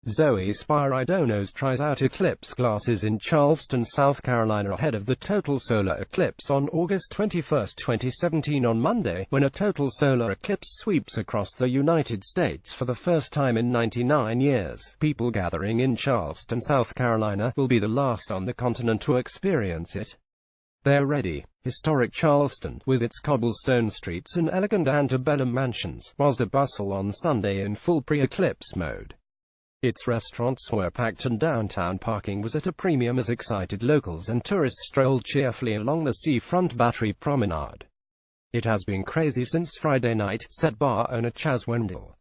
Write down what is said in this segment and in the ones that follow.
Zoe Spyridonos tries out eclipse glasses in Charleston, South Carolina ahead of the total solar eclipse on August 21, 2017 on Monday, when a total solar eclipse sweeps across the United States for the first time in 99 years. People gathering in Charleston, South Carolina, will be the last on the continent to experience it. They're ready. Historic Charleston, with its cobblestone streets and elegant antebellum mansions, was a bustle on Sunday in full pre-eclipse mode. Its restaurants were packed and downtown parking was at a premium as excited locals and tourists strolled cheerfully along the seafront Battery Promenade. "It has been crazy since Friday night," said bar owner Chaz Wendell.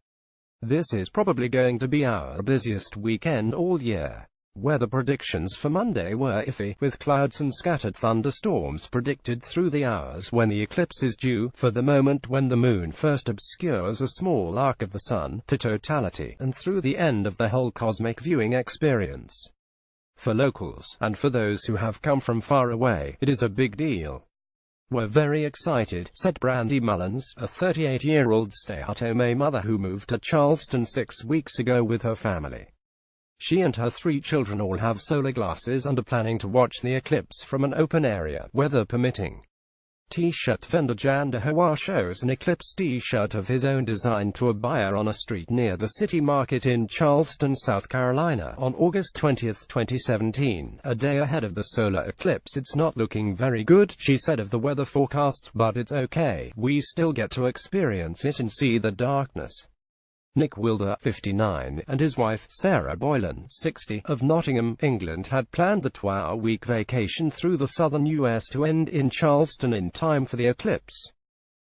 "This is probably going to be our busiest weekend all year." Weather predictions for Monday were iffy, with clouds and scattered thunderstorms predicted through the hours when the eclipse is due, for the moment when the moon first obscures a small arc of the sun, to totality, and through the end of the whole cosmic viewing experience. For locals, and for those who have come from far away, it is a big deal. "We're very excited," said Brandy Mullins, a 38-year-old stay-at-home mother who moved to Charleston 6 weeks ago with her family. She and her 3 children all have solar glasses and are planning to watch the eclipse from an open area, weather permitting. T-shirt vendor Jan Dahouas shows an eclipse T-shirt of his own design to a buyer on a street near the City Market in Charleston, South Carolina, on August 20, 2017, a day ahead of the solar eclipse. "It's not looking very good," she said of the weather forecasts, "but it's okay. We still get to experience it and see the darkness." Nick Wilder, 59, and his wife, Sarah Boylan, 60, of Nottingham, England, had planned the 12-week vacation through the southern U.S. to end in Charleston in time for the eclipse.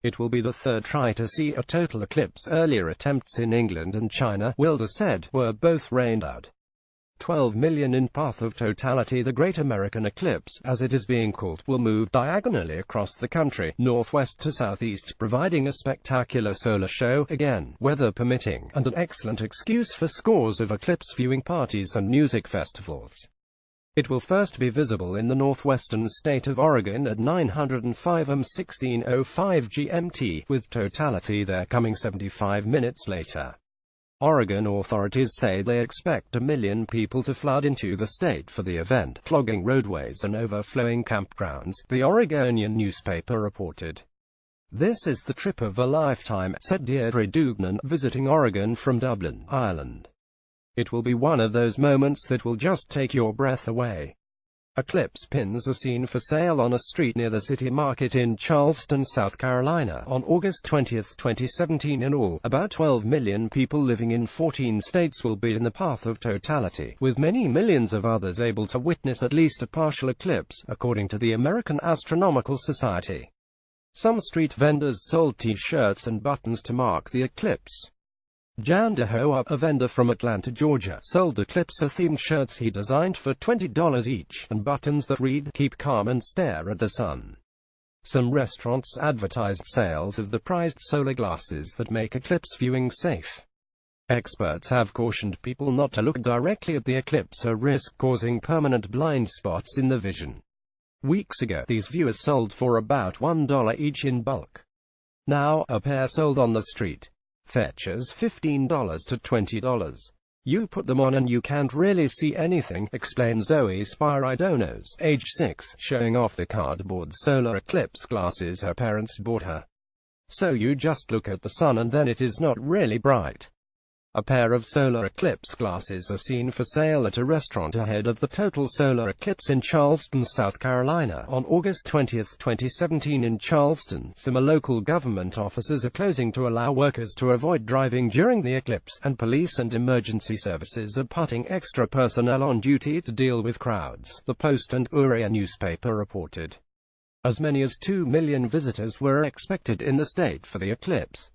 It will be the third try to see a total eclipse. Earlier attempts in England and China, Wilder said, were both rained out. 12 million in path of totality. The Great American Eclipse, as it is being called, will move diagonally across the country, northwest to southeast, providing a spectacular solar show, again, weather permitting, and an excellent excuse for scores of eclipse viewing parties and music festivals. It will first be visible in the northwestern state of Oregon at 9:05 am 16:05 GMT, with totality there coming 75 minutes later. Oregon authorities say they expect 1 million people to flood into the state for the event, clogging roadways and overflowing campgrounds, the Oregonian newspaper reported. "This is the trip of a lifetime," said Deirdre Dugnan, visiting Oregon from Dublin, Ireland. "It will be one of those moments that will just take your breath away." Eclipse pins are seen for sale on a street near the City Market in Charleston, South Carolina, on August 20, 2017. In all, about 12 million people living in 14 states will be in the path of totality, with many millions of others able to witness at least a partial eclipse, according to the American Astronomical Society. Some street vendors sold T-shirts and buttons to mark the eclipse. Jan Dahouas, a vendor from Atlanta, Georgia, sold eclipse-themed shirts he designed for $20 each, and buttons that read, "Keep calm and stare at the sun." Some restaurants advertised sales of the prized solar glasses that make eclipse viewing safe. Experts have cautioned people not to look directly at the eclipse, a risk causing permanent blind spots in the vision. Weeks ago, these viewers sold for about $1 each in bulk. Now, a pair sold on the street fetches $15 to $20. "You put them on and you can't really see anything," explained Zoe Spyridonos, age 6, showing off the cardboard solar eclipse glasses her parents bought her. "So you just look at the sun and then it is not really bright." A pair of solar eclipse glasses are seen for sale at a restaurant ahead of the total solar eclipse in Charleston, South Carolina, on August 20, 2017 in Charleston. Some local government offices are closing to allow workers to avoid driving during the eclipse, and police and emergency services are putting extra personnel on duty to deal with crowds, the Post and Courier newspaper reported. As many as 2 million visitors were expected in the state for the eclipse.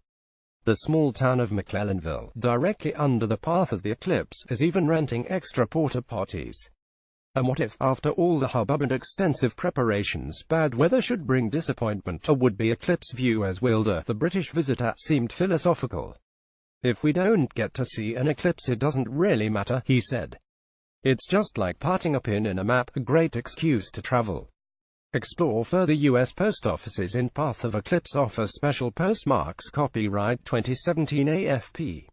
The small town of McClellanville, directly under the path of the eclipse, is even renting extra porta potties. And what if, after all the hubbub and extensive preparations, bad weather should bring disappointment? A would-be eclipse viewers, Wilder, the British visitor, seemed philosophical. "If we don't get to see an eclipse, it doesn't really matter," he said. "It's just like putting a pin in a map, a great excuse to travel." Explore further. U.S. post offices in path of eclipse offer special postmarks. Copyright 2017 AFP.